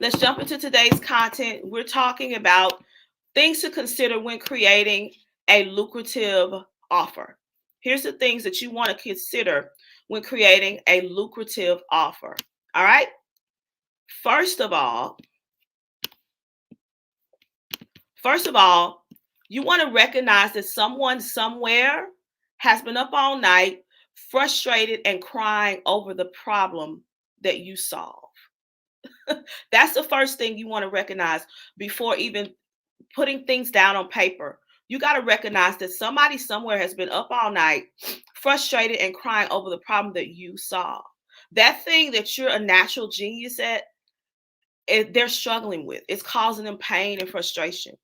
let's jump into today's content. We're talking about things to consider when creating a lucrative offer. Here's the things that you want to consider when creating a lucrative offer. All right. First of all, you want to recognize that someone somewhere has been up all night, frustrated and crying over the problem that you solve. That's the first thing you want to recognize before even putting things down on paper. You got to recognize that somebody somewhere has been up all night, frustrated and crying over the problem that you solve. That thing that you're a natural genius at, they're struggling with. It's causing them pain and frustration.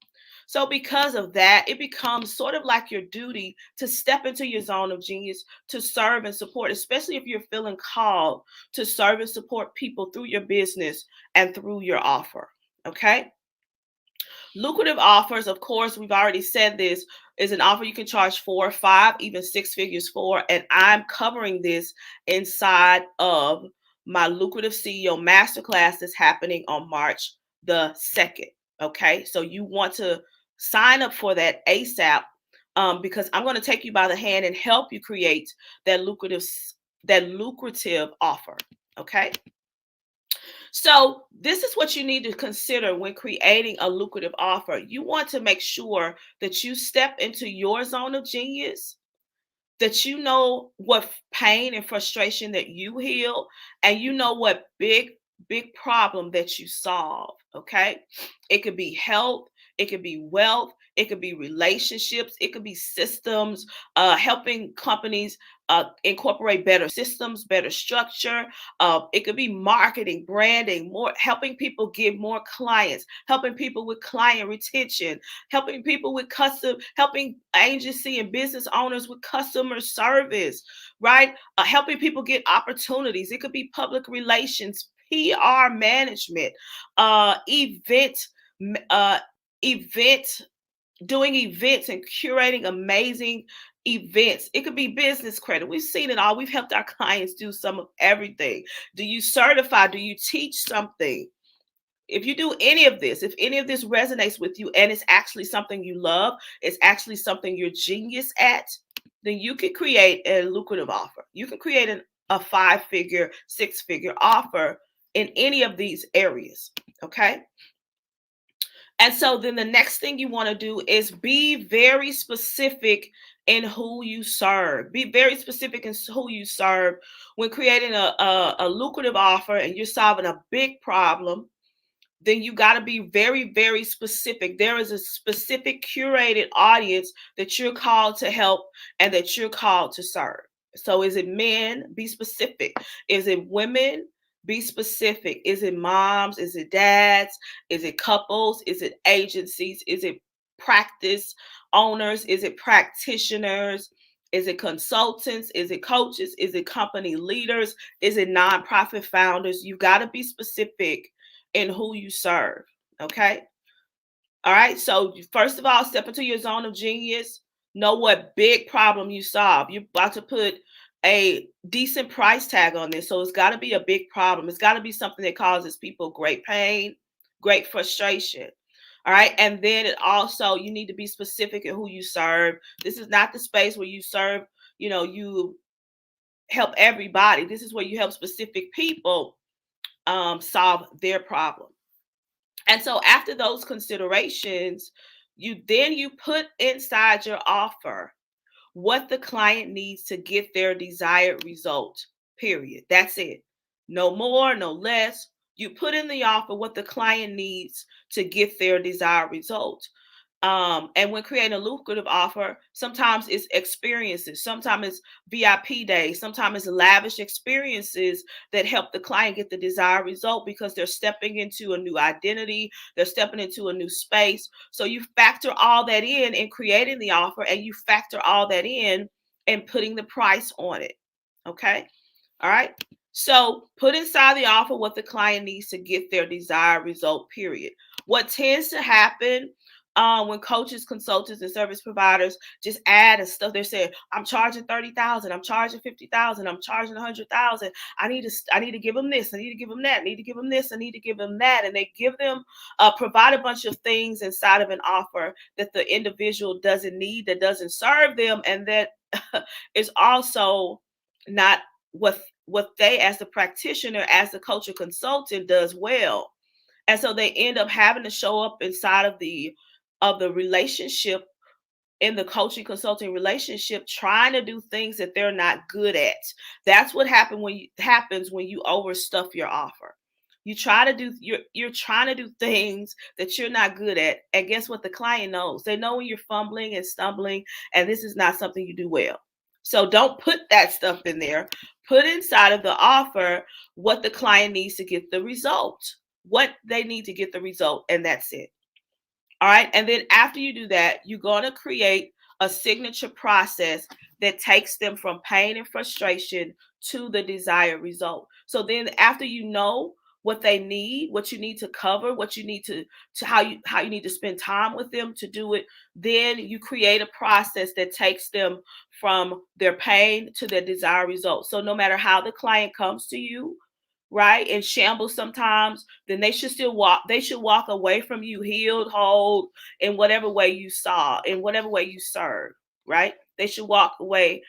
So, because of that, it becomes sort of like your duty to step into your zone of genius, to serve and support, especially if you're feeling called to serve and support people through your business and through your offer. Okay. Lucrative offers, of course, we've already said this, is an offer you can charge 4, 5, even 6 figures for. And I'm covering this inside of my Lucrative CEO Masterclass that's happening on March the 2nd. Okay, so you want to sign up for that ASAP, because I'm going to take you by the hand and help you create that lucrative offer. Okay. So this is what you need to consider when creating a lucrative offer. You want to make sure that you step into your zone of genius, that you know what pain and frustration that you heal, and you know what big problem that you solve. Okay. It could be health, it could be wealth, it could be relationships, it could be systems, helping companies incorporate better systems, better structure. It could be marketing, branding, more helping people get more clients, helping people with client retention, helping people with helping agency and business owners with customer service, right? Helping people get opportunities. It could be public relations, PR management, event, uh, event, doing events and curating amazing events. It could be business credit. We've seen it all. We've helped our clients do some of everything. Do you certify? Do you teach something? If you do any of this, if any of this resonates with you and it's actually something you love, it's actually something you're genius at, then you can create a lucrative offer. You can create a 5-figure, 6-figure offer in any of these areas. Okay. And so then the next thing you want to do is be very specific in who you serve. Be very specific in who you serve when creating a lucrative offer and you're solving a big problem. Then you got to be very, very specific. There is a specific curated audience that you're called to help and that you're called to serve. So is it men? Be specific. Is it women? Be specific. Is it moms? Is it dads? Is it couples? Is it agencies? Is it practice owners? Is it practitioners? Is it consultants? Is it coaches? Is it company leaders? Is it nonprofit founders? You got to be specific in who you serve. Okay. All right. So first of all, step into your zone of genius. Know what big problem you solve. You're about to put a decent price tag on this. So it's got to be a big problem. It's got to be something that causes people great pain, great frustration. All right. And then it also, you need to be specific in who you serve. This is not the space where you serve, you help everybody. This is where you help specific people solve their problem. And so after those considerations, you put inside your offer what the client needs to get their desired result. Period. That's it. No more, no less. You put in the offer what the client needs to get their desired result. And when creating a lucrative offer, sometimes it's experiences, sometimes it's VIP days, sometimes it's lavish experiences that help the client get the desired result because they're stepping into a new identity, they're stepping into a new space. So you factor all that in creating the offer, and you factor all that in putting the price on it. Okay. All right. So put inside the offer what the client needs to get their desired result, period. What tends to happen when coaches, consultants, and service providers just add and stuff. They're saying, "I'm charging 30,000. I'm charging 50,000. I'm charging 100,000. I need to give them this. I need to give them that. I need to give them this. I need to give them that." And they give them provide a bunch of things inside of an offer that the individual doesn't need, that doesn't serve them, and that is also not what they, as the practitioner, as the coach or consultant, does well. And so they end up having to show up inside of the relationship, in the coaching consulting relationship, trying to do things that they're not good at. That's what happens when you overstuff your offer. You're trying to do things that you're not good at, and guess what? The client knows. They know when you're fumbling and stumbling, and this is not something you do well. So don't put that stuff in there. Put inside of the offer what the client needs to get the result, what they need to get the result, and that's it. All right. And then after you do that, you're going to create a signature process that takes them from pain and frustration to the desired result. So then after you know what they need, what you need to cover, what you need to how you need to spend time with them to do it, then you create a process that takes them from their pain to their desired result. So no matter how the client comes to you, right, in shambles sometimes, then they should walk away from you healed, whole, in whatever way you saw, in whatever way you serve, right? They should walk away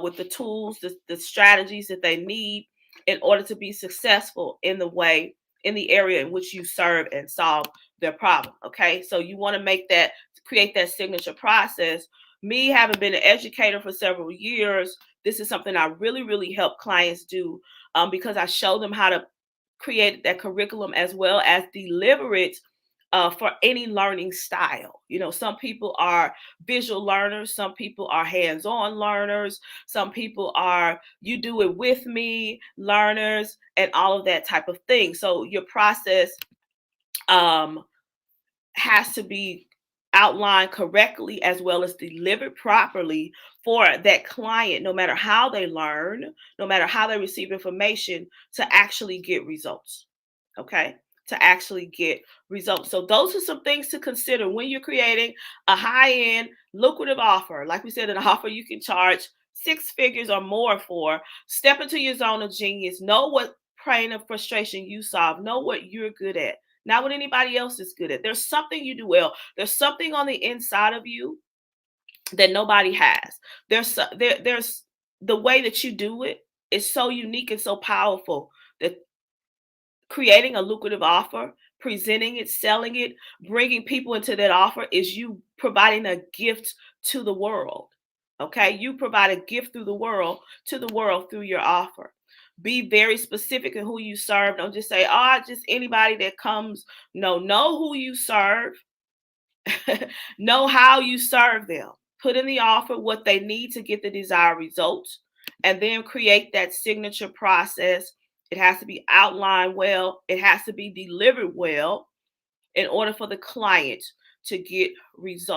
with the tools, the strategies that they need in order to be successful in the area in which you serve and solve their problem. Okay, so you want to create that signature process. Me having been an educator for several years, this is something I really, really help clients do, because I show them how to create that curriculum as well as deliver it for any learning style. You know, some people are visual learners, some people are hands-on learners, some people are you do it with me learners, and all of that type of thing. So your process um, has to be outlined correctly as well as delivered properly for that client, no matter how they learn, no matter how they receive information, to actually get results. Okay, to actually get results. So those are some things to consider when you're creating a high-end lucrative offer. Like we said, an offer you can charge six figures or more for. Step into your zone of genius. Know what pain and frustration you solve. Know what you're good at, not what anybody else is good at. There's something you do well. There's something on the inside of you that nobody has. There's the way that you do it is so unique and so powerful that creating a lucrative offer, presenting it, selling it, bringing people into that offer is you providing a gift to the world. Okay? You provide a gift through the world to the world through your offer. Be very specific in who you serve. Don't just say, "Oh, just anybody that comes." No, know who you serve. Know how you serve them. Put in the offer what they need to get the desired results, and then create that signature process. It has to be outlined well, it has to be delivered well in order for the client to get results.